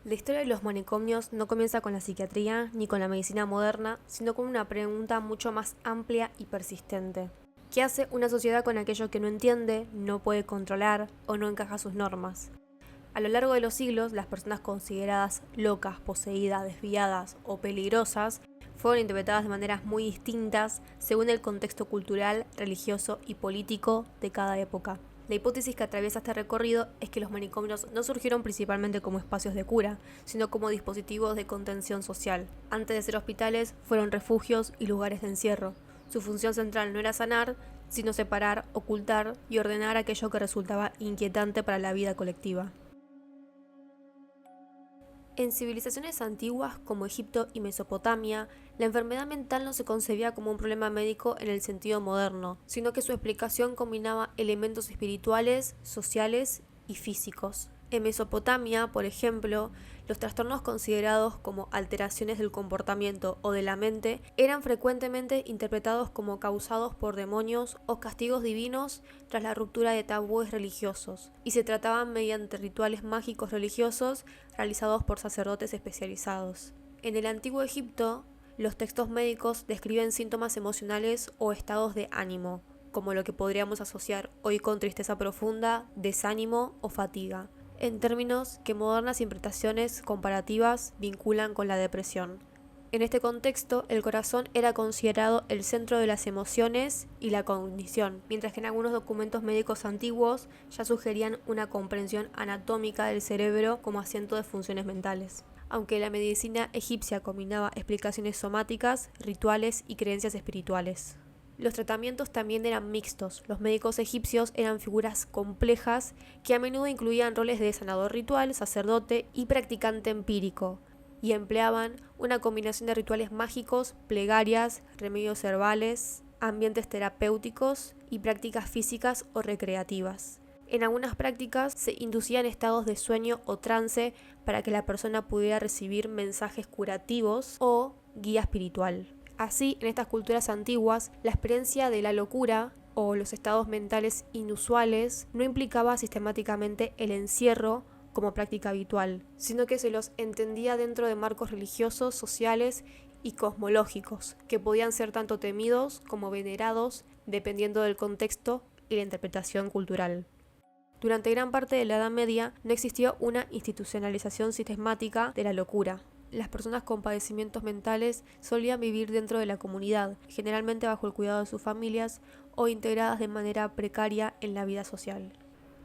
La historia de los manicomios no comienza con la psiquiatría ni con la medicina moderna, sino con una pregunta mucho más amplia y persistente. ¿Qué hace una sociedad con aquello que no entiende, no puede controlar o no encaja sus normas? A lo largo de los siglos, las personas consideradas locas, poseídas, desviadas o peligrosas fueron interpretadas de maneras muy distintas según el contexto cultural, religioso y político de cada época. La hipótesis que atraviesa este recorrido es que los manicomios no surgieron principalmente como espacios de cura, sino como dispositivos de contención social. Antes de ser hospitales, fueron refugios y lugares de encierro. Su función central no era sanar, sino separar, ocultar y ordenar aquello que resultaba inquietante para la vida colectiva. En civilizaciones antiguas como Egipto y Mesopotamia, la enfermedad mental no se concebía como un problema médico en el sentido moderno, sino que su explicación combinaba elementos espirituales, sociales y físicos. En Mesopotamia, por ejemplo, los trastornos considerados como alteraciones del comportamiento o de la mente eran frecuentemente interpretados como causados por demonios o castigos divinos tras la ruptura de tabúes religiosos, y se trataban mediante rituales mágicos religiosos realizados por sacerdotes especializados. En el antiguo Egipto, los textos médicos describen síntomas emocionales o estados de ánimo, como lo que podríamos asociar hoy con tristeza profunda, desánimo o fatiga, en términos que modernas interpretaciones comparativas vinculan con la depresión. En este contexto, el corazón era considerado el centro de las emociones y la cognición, mientras que en algunos documentos médicos antiguos ya sugerían una comprensión anatómica del cerebro como asiento de funciones mentales. Aunque la medicina egipcia combinaba explicaciones somáticas, rituales y creencias espirituales. Los tratamientos también eran mixtos. Los médicos egipcios eran figuras complejas que a menudo incluían roles de sanador ritual, sacerdote y practicante empírico, y empleaban una combinación de rituales mágicos, plegarias, remedios herbales, ambientes terapéuticos y prácticas físicas o recreativas. En algunas prácticas se inducían estados de sueño o trance para que la persona pudiera recibir mensajes curativos o guía espiritual. Así, en estas culturas antiguas, la experiencia de la locura o los estados mentales inusuales no implicaba sistemáticamente el encierro como práctica habitual, sino que se los entendía dentro de marcos religiosos, sociales y cosmológicos, que podían ser tanto temidos como venerados dependiendo del contexto y la interpretación cultural. Durante gran parte de la Edad Media no existió una institucionalización sistemática de la locura. Las personas con padecimientos mentales solían vivir dentro de la comunidad, generalmente bajo el cuidado de sus familias o integradas de manera precaria en la vida social.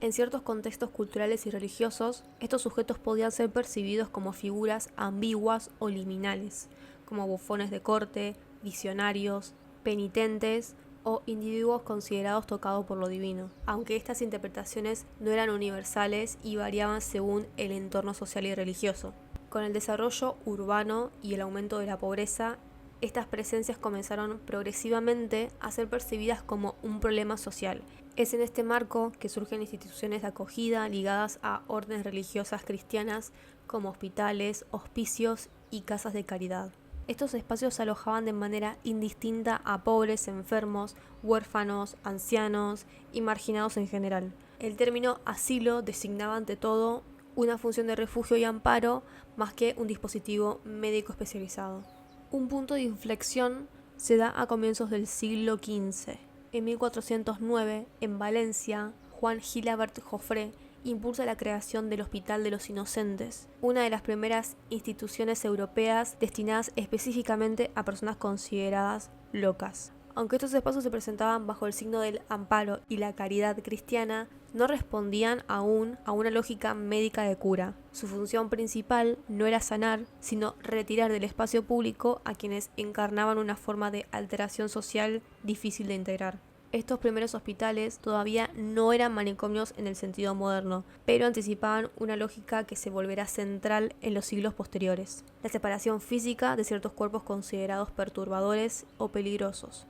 En ciertos contextos culturales y religiosos, estos sujetos podían ser percibidos como figuras ambiguas o liminales, como bufones de corte, visionarios, penitentes o individuos considerados tocados por lo divino, aunque estas interpretaciones no eran universales y variaban según el entorno social y religioso. Con el desarrollo urbano y el aumento de la pobreza, estas presencias comenzaron progresivamente a ser percibidas como un problema social. Es en este marco que surgen instituciones de acogida ligadas a órdenes religiosas cristianas como hospitales, hospicios y casas de caridad. Estos espacios alojaban de manera indistinta a pobres, enfermos, huérfanos, ancianos y marginados en general. El término asilo designaba ante todo una función de refugio y amparo más que un dispositivo médico especializado. Un punto de inflexión se da a comienzos del siglo XV. En 1409, en Valencia, Juan Gilabert Jofré impulsa la creación del Hospital de los Inocentes, una de las primeras instituciones europeas destinadas específicamente a personas consideradas locas. Aunque estos espacios se presentaban bajo el signo del amparo y la caridad cristiana, no respondían aún a una lógica médica de cura. Su función principal no era sanar, sino retirar del espacio público a quienes encarnaban una forma de alteración social difícil de integrar. Estos primeros hospitales todavía no eran manicomios en el sentido moderno, pero anticipaban una lógica que se volverá central en los siglos posteriores: la separación física de ciertos cuerpos considerados perturbadores o peligrosos.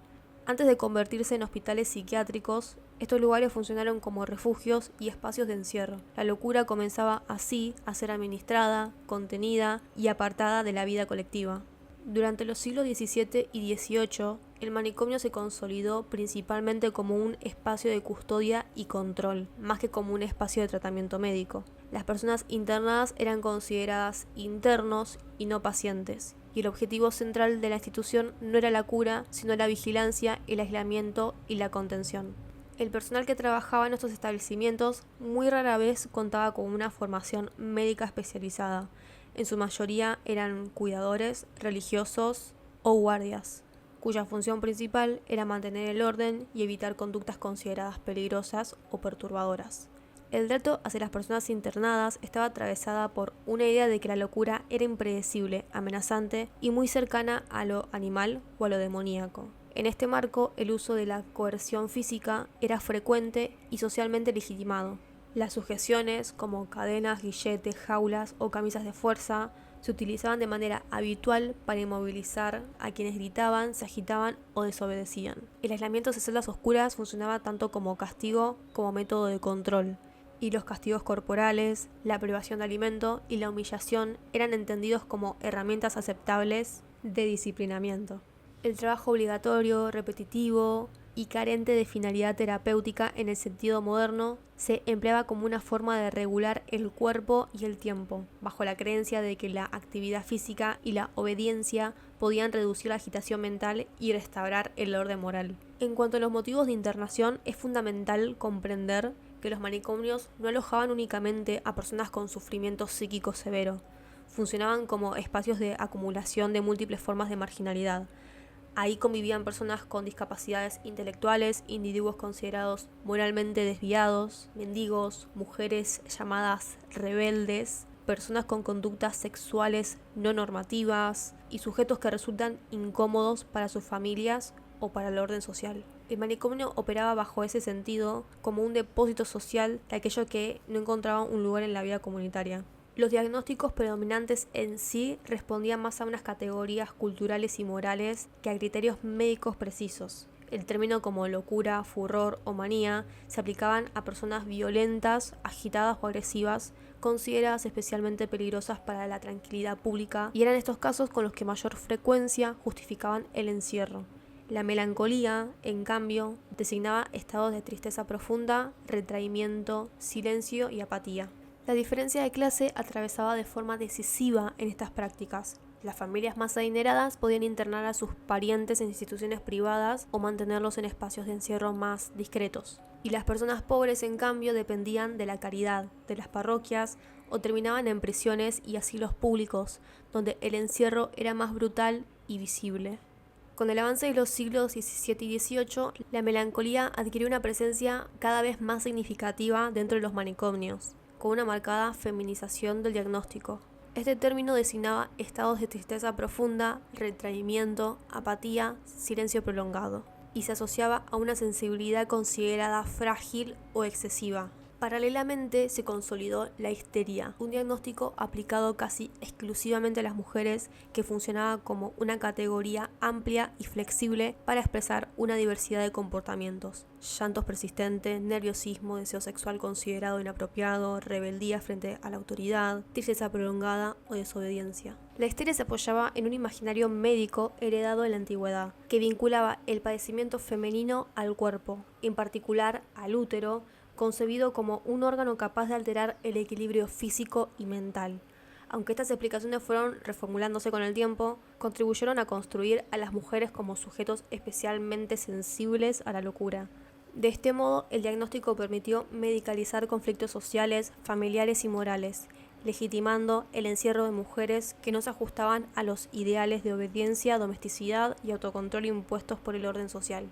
Antes de convertirse en hospitales psiquiátricos, estos lugares funcionaron como refugios y espacios de encierro. La locura comenzaba así a ser administrada, contenida y apartada de la vida colectiva. Durante los siglos XVII y XVIII, el manicomio se consolidó principalmente como un espacio de custodia y control, más que como un espacio de tratamiento médico. Las personas internadas eran consideradas internos y no pacientes, y el objetivo central de la institución no era la cura, sino la vigilancia, el aislamiento y la contención. El personal que trabajaba en estos establecimientos muy rara vez contaba con una formación médica especializada. En su mayoría eran cuidadores, religiosos o guardias, cuya función principal era mantener el orden y evitar conductas consideradas peligrosas o perturbadoras. El trato hacia las personas internadas estaba atravesada por una idea de que la locura era impredecible, amenazante y muy cercana a lo animal o a lo demoníaco. En este marco, el uso de la coerción física era frecuente y socialmente legitimado. Las sujeciones, como cadenas, grilletes, jaulas o camisas de fuerza, se utilizaban de manera habitual para inmovilizar a quienes gritaban, se agitaban o desobedecían. El aislamiento de celdas oscuras funcionaba tanto como castigo como método de control, y los castigos corporales, la privación de alimento y la humillación eran entendidos como herramientas aceptables de disciplinamiento. El trabajo obligatorio, repetitivo y carente de finalidad terapéutica en el sentido moderno se empleaba como una forma de regular el cuerpo y el tiempo, bajo la creencia de que la actividad física y la obediencia podían reducir la agitación mental y restaurar el orden moral. En cuanto a los motivos de internación, es fundamental comprender que los manicomios no alojaban únicamente a personas con sufrimiento psíquico severo, funcionaban como espacios de acumulación de múltiples formas de marginalidad. Ahí convivían personas con discapacidades intelectuales, individuos considerados moralmente desviados, mendigos, mujeres llamadas rebeldes, personas con conductas sexuales no normativas y sujetos que resultan incómodos para sus familias o para el orden social. El manicomio operaba bajo ese sentido como un depósito social de aquello que no encontraba un lugar en la vida comunitaria. Los diagnósticos predominantes en sí respondían más a unas categorías culturales y morales que a criterios médicos precisos. El término como locura, furor o manía se aplicaban a personas violentas, agitadas o agresivas, consideradas especialmente peligrosas para la tranquilidad pública, y eran estos casos con los que mayor frecuencia justificaban el encierro. La melancolía, en cambio, designaba estados de tristeza profunda, retraimiento, silencio y apatía. La diferencia de clase atravesaba de forma decisiva en estas prácticas. Las familias más adineradas podían internar a sus parientes en instituciones privadas o mantenerlos en espacios de encierro más discretos. Y las personas pobres, en cambio, dependían de la caridad, de las parroquias o terminaban en prisiones y asilos públicos, donde el encierro era más brutal y visible. Con el avance de los siglos XVII y XVIII, la melancolía adquirió una presencia cada vez más significativa dentro de los manicomios, con una marcada feminización del diagnóstico. Este término designaba estados de tristeza profunda, retraimiento, apatía, silencio prolongado, y se asociaba a una sensibilidad considerada frágil o excesiva. Paralelamente se consolidó la histeria, un diagnóstico aplicado casi exclusivamente a las mujeres que funcionaba como una categoría amplia y flexible para expresar una diversidad de comportamientos: llantos persistentes, nerviosismo, deseo sexual considerado inapropiado, rebeldía frente a la autoridad, tristeza prolongada o desobediencia. La histeria se apoyaba en un imaginario médico heredado en la antigüedad, que vinculaba el padecimiento femenino al cuerpo, en particular al útero, concebido como un órgano capaz de alterar el equilibrio físico y mental. Aunque estas explicaciones fueron reformulándose con el tiempo, contribuyeron a construir a las mujeres como sujetos especialmente sensibles a la locura. De este modo, el diagnóstico permitió medicalizar conflictos sociales, familiares y morales, legitimando el encierro de mujeres que no se ajustaban a los ideales de obediencia, domesticidad y autocontrol impuestos por el orden social.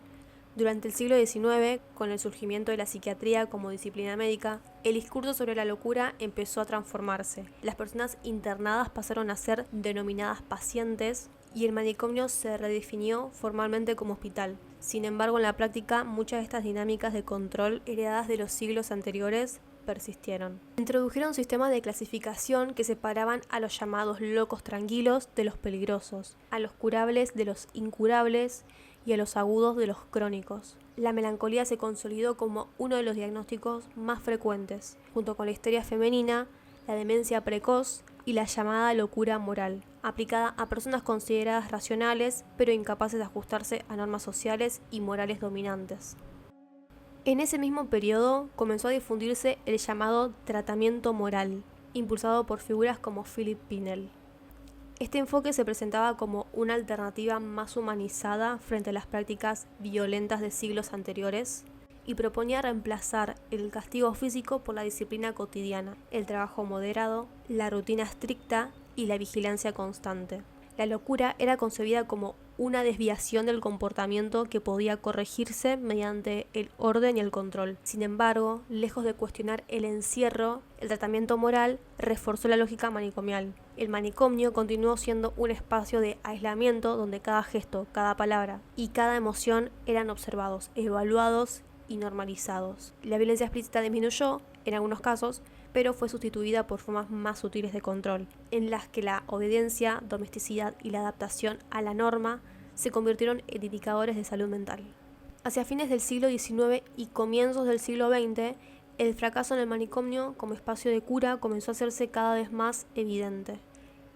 Durante el siglo XIX, con el surgimiento de la psiquiatría como disciplina médica, el discurso sobre la locura empezó a transformarse. Las personas internadas pasaron a ser denominadas pacientes y el manicomio se redefinió formalmente como hospital. Sin embargo, en la práctica, muchas de estas dinámicas de control heredadas de los siglos anteriores persistieron. Introdujeron sistemas de clasificación que separaban a los llamados locos tranquilos de los peligrosos, a los curables de los incurables y a los agudos de los crónicos. La melancolía se consolidó como uno de los diagnósticos más frecuentes, junto con la histeria femenina, la demencia precoz y la llamada locura moral, aplicada a personas consideradas racionales pero incapaces de ajustarse a normas sociales y morales dominantes. En ese mismo periodo comenzó a difundirse el llamado tratamiento moral, impulsado por figuras como Philip Pinel. Este enfoque se presentaba como una alternativa más humanizada frente a las prácticas violentas de siglos anteriores y proponía reemplazar el castigo físico por la disciplina cotidiana, el trabajo moderado, la rutina estricta y la vigilancia constante. La locura era concebida como una desviación del comportamiento que podía corregirse mediante el orden y el control. Sin embargo, lejos de cuestionar el encierro, el tratamiento moral reforzó la lógica manicomial. El manicomio continuó siendo un espacio de aislamiento donde cada gesto, cada palabra y cada emoción eran observados, evaluados y normalizados. La violencia explícita disminuyó, en algunos casos, pero fue sustituida por formas más sutiles de control, en las que la obediencia, domesticidad y la adaptación a la norma se convirtieron en indicadores de salud mental. Hacia fines del siglo XIX y comienzos del siglo XX, el fracaso en el manicomio como espacio de cura comenzó a hacerse cada vez más evidente.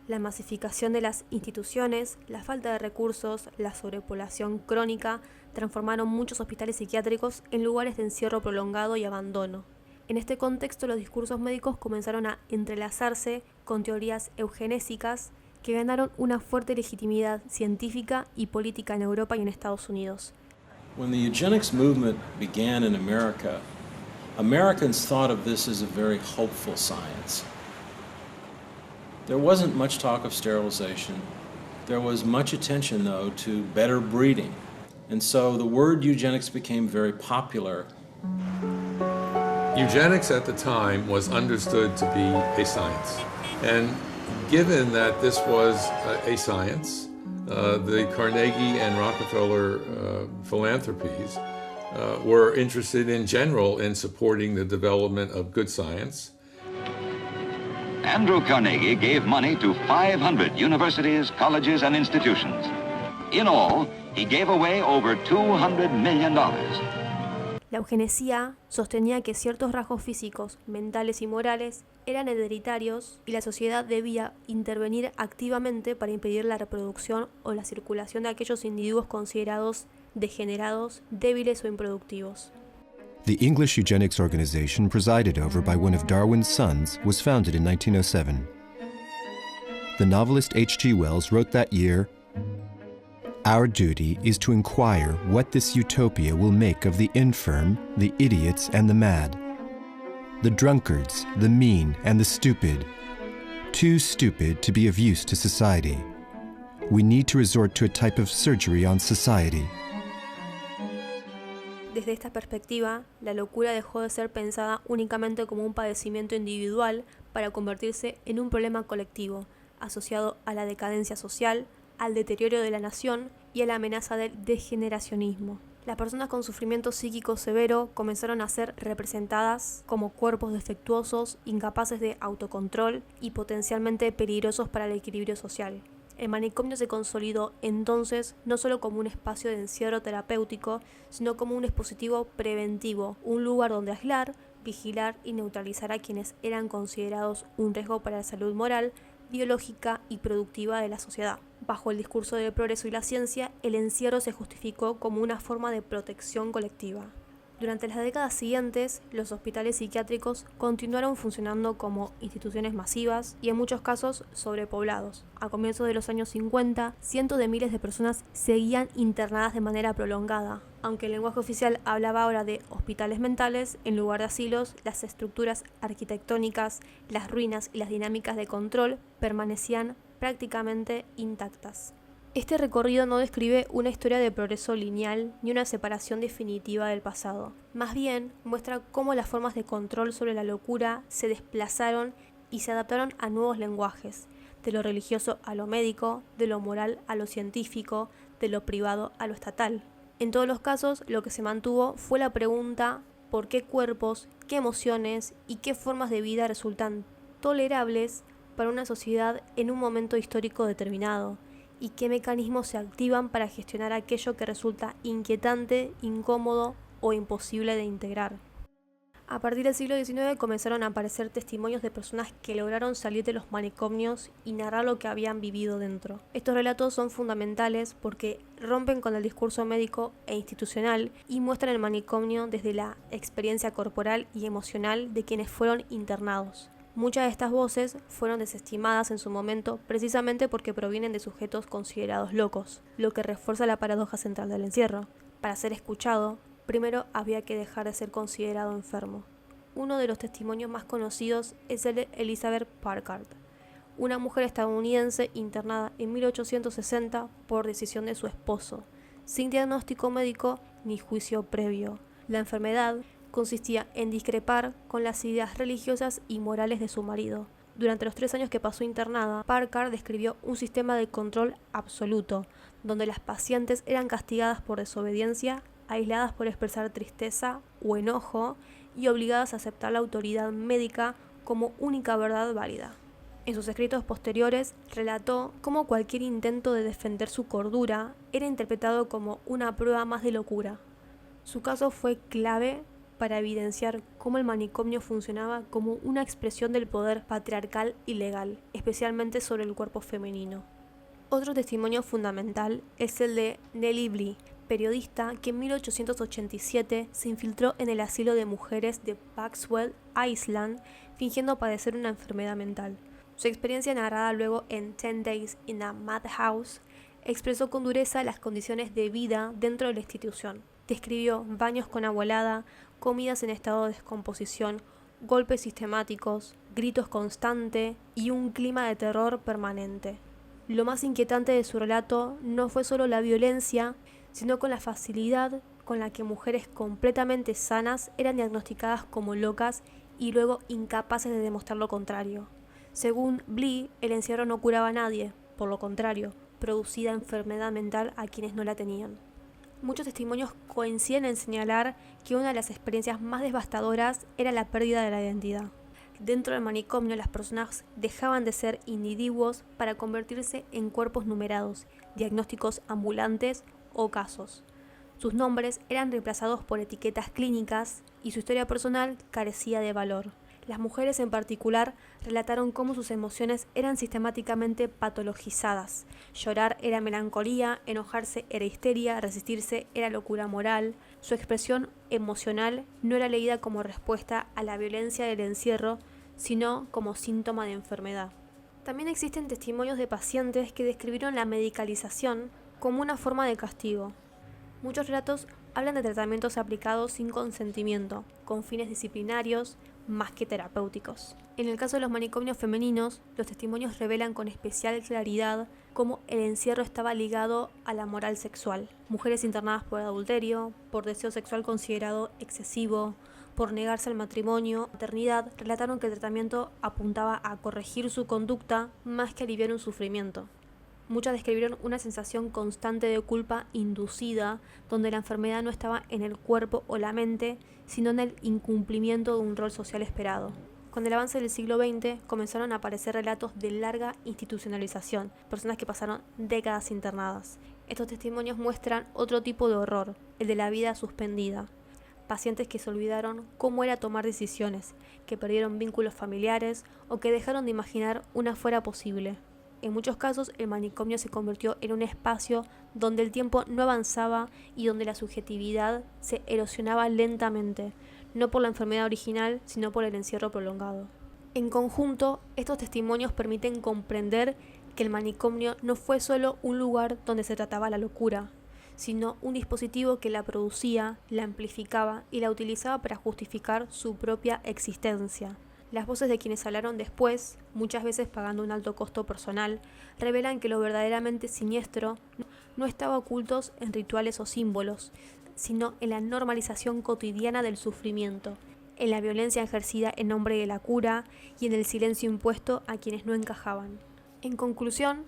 La masificación de las instituciones, la falta de recursos, la sobrepoblación crónica transformaron muchos hospitales psiquiátricos en lugares de encierro prolongado y abandono. En este contexto, los discursos médicos comenzaron a entrelazarse con teorías eugenésicas que ganaron una fuerte legitimidad científica y política en Europa y en Estados Unidos. When the eugenics movement began in America, Americans thought of this as a very hopeful science. There wasn't much talk of sterilization. There was much attention, though, to better breeding. And so the word eugenics became very popular. Eugenics at the time was understood to be a science. And given that this was a science, the Carnegie and Rockefeller philanthropies were interested in general in supporting the development of good science. Andrew Carnegie gave money to 500 universities, colleges, and institutions. In all, he gave away over $200 million. La eugenesia sostenía que ciertos rasgos físicos, mentales y morales eran hereditarios y la sociedad debía intervenir activamente para impedir la reproducción o la circulación de aquellos individuos considerados degenerados, débiles o improductivos. The English Eugenics Organization, presided over by one of Darwin's sons, was founded in 1907. The novelist H.G. Wells wrote that year, "Our duty is to inquire what this utopia will make of the infirm, the idiots, and the mad, the drunkards, the mean, and the stupid, too stupid to be of use to society. We need to resort to a type of surgery on society." Desde esta perspectiva, la locura dejó de ser pensada únicamente como un padecimiento individual para convertirse en un problema colectivo, asociado a la decadencia social, al deterioro de la nación y a la amenaza del degeneracionismo. Las personas con sufrimiento psíquico severo comenzaron a ser representadas como cuerpos defectuosos, incapaces de autocontrol y potencialmente peligrosos para el equilibrio social. El manicomio se consolidó entonces no solo como un espacio de encierro terapéutico, sino como un dispositivo preventivo, un lugar donde aislar, vigilar y neutralizar a quienes eran considerados un riesgo para la salud moral, biológica y productiva de la sociedad. Bajo el discurso del progreso y la ciencia, el encierro se justificó como una forma de protección colectiva. Durante las décadas siguientes, los hospitales psiquiátricos continuaron funcionando como instituciones masivas y en muchos casos sobrepoblados. A comienzos de los años 50, cientos de miles de personas seguían internadas de manera prolongada. Aunque el lenguaje oficial hablaba ahora de hospitales mentales, en lugar de asilos, las estructuras arquitectónicas, las ruinas y las dinámicas de control permanecían prácticamente intactas. Este recorrido no describe una historia de progreso lineal ni una separación definitiva del pasado. Más bien, muestra cómo las formas de control sobre la locura se desplazaron y se adaptaron a nuevos lenguajes, de lo religioso a lo médico, de lo moral a lo científico, de lo privado a lo estatal. En todos los casos, lo que se mantuvo fue la pregunta por qué cuerpos, qué emociones y qué formas de vida resultan tolerables para una sociedad en un momento histórico determinado, y qué mecanismos se activan para gestionar aquello que resulta inquietante, incómodo o imposible de integrar. A partir del siglo XIX comenzaron a aparecer testimonios de personas que lograron salir de los manicomios y narrar lo que habían vivido dentro. Estos relatos son fundamentales porque rompen con el discurso médico e institucional y muestran el manicomio desde la experiencia corporal y emocional de quienes fueron internados. Muchas de estas voces fueron desestimadas en su momento precisamente porque provienen de sujetos considerados locos, lo que refuerza la paradoja central del encierro. Para ser escuchado, primero había que dejar de ser considerado enfermo. Uno de los testimonios más conocidos es el de Elizabeth Packard, una mujer estadounidense internada en 1860 por decisión de su esposo, sin diagnóstico médico ni juicio previo. La enfermedad consistía en discrepar con las ideas religiosas y morales de su marido. Durante los 3 años que pasó internada, Packard describió un sistema de control absoluto, donde las pacientes eran castigadas por desobediencia, aisladas por expresar tristeza o enojo y obligadas a aceptar la autoridad médica como única verdad válida. En sus escritos posteriores relató cómo cualquier intento de defender su cordura era interpretado como una prueba más de locura. Su caso fue clave para evidenciar cómo el manicomio funcionaba como una expresión del poder patriarcal y legal, especialmente sobre el cuerpo femenino. Otro testimonio fundamental es el de Nellie Bly, periodista que en 1887 se infiltró en el asilo de mujeres de Paxwell Island fingiendo padecer una enfermedad mental. Su experiencia, narrada luego en 10 Days in a Madhouse, expresó con dureza las condiciones de vida dentro de la institución. Describió baños con agua helada, comidas en estado de descomposición, golpes sistemáticos, gritos constantes y un clima de terror permanente. Lo más inquietante de su relato no fue solo la violencia, sino con la facilidad con la que mujeres completamente sanas eran diagnosticadas como locas y luego incapaces de demostrar lo contrario. Según Bly, el encierro no curaba a nadie, por lo contrario, producía enfermedad mental a quienes no la tenían. Muchos testimonios coinciden en señalar que una de las experiencias más devastadoras era la pérdida de la identidad. Dentro del manicomio, las personas dejaban de ser individuos para convertirse en cuerpos numerados, diagnósticos ambulantes o casos. Sus nombres eran reemplazados por etiquetas clínicas y su historia personal carecía de valor. Las mujeres en particular relataron cómo sus emociones eran sistemáticamente patologizadas. Llorar era melancolía, enojarse era histeria, resistirse era locura moral. Su expresión emocional no era leída como respuesta a la violencia del encierro, sino como síntoma de enfermedad. También existen testimonios de pacientes que describieron la medicalización como una forma de castigo. Muchos relatos hablan de tratamientos aplicados sin consentimiento, con fines disciplinarios más que terapéuticos. En el caso de los manicomios femeninos, los testimonios revelan con especial claridad cómo el encierro estaba ligado a la moral sexual. Mujeres internadas por adulterio, por deseo sexual considerado excesivo, por negarse al matrimonio, maternidad, relataron que el tratamiento apuntaba a corregir su conducta más que aliviar un sufrimiento. Muchas describieron una sensación constante de culpa inducida, donde la enfermedad no estaba en el cuerpo o la mente, sino en el incumplimiento de un rol social esperado. Con el avance del siglo XX comenzaron a aparecer relatos de larga institucionalización, personas que pasaron décadas internadas. Estos testimonios muestran otro tipo de horror, el de la vida suspendida. Pacientes que se olvidaron cómo era tomar decisiones, que perdieron vínculos familiares o que dejaron de imaginar una fuera posible. En muchos casos, el manicomio se convirtió en un espacio donde el tiempo no avanzaba y donde la subjetividad se erosionaba lentamente, no por la enfermedad original, sino por el encierro prolongado. En conjunto, estos testimonios permiten comprender que el manicomio no fue solo un lugar donde se trataba la locura, sino un dispositivo que la producía, la amplificaba y la utilizaba para justificar su propia existencia. Las voces de quienes hablaron después, muchas veces pagando un alto costo personal, revelan que lo verdaderamente siniestro no estaba ocultos en rituales o símbolos, sino en la normalización cotidiana del sufrimiento, en la violencia ejercida en nombre de la cura y en el silencio impuesto a quienes no encajaban. En conclusión,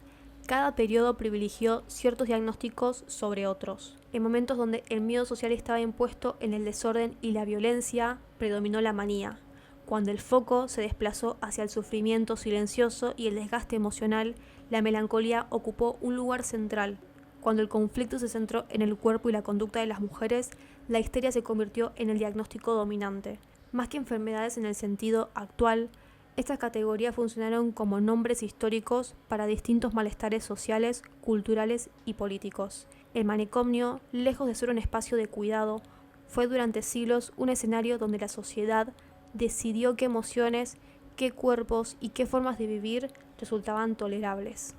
cada periodo privilegió ciertos diagnósticos sobre otros. En momentos donde el miedo social estaba impuesto en el desorden y la violencia, predominó la manía. Cuando el foco se desplazó hacia el sufrimiento silencioso y el desgaste emocional, la melancolía ocupó un lugar central. Cuando el conflicto se centró en el cuerpo y la conducta de las mujeres, la histeria se convirtió en el diagnóstico dominante. Más que enfermedades en el sentido actual, estas categorías funcionaron como nombres históricos para distintos malestares sociales, culturales y políticos. El manicomio, lejos de ser un espacio de cuidado, fue durante siglos un escenario donde la sociedad decidió qué emociones, qué cuerpos y qué formas de vivir resultaban tolerables.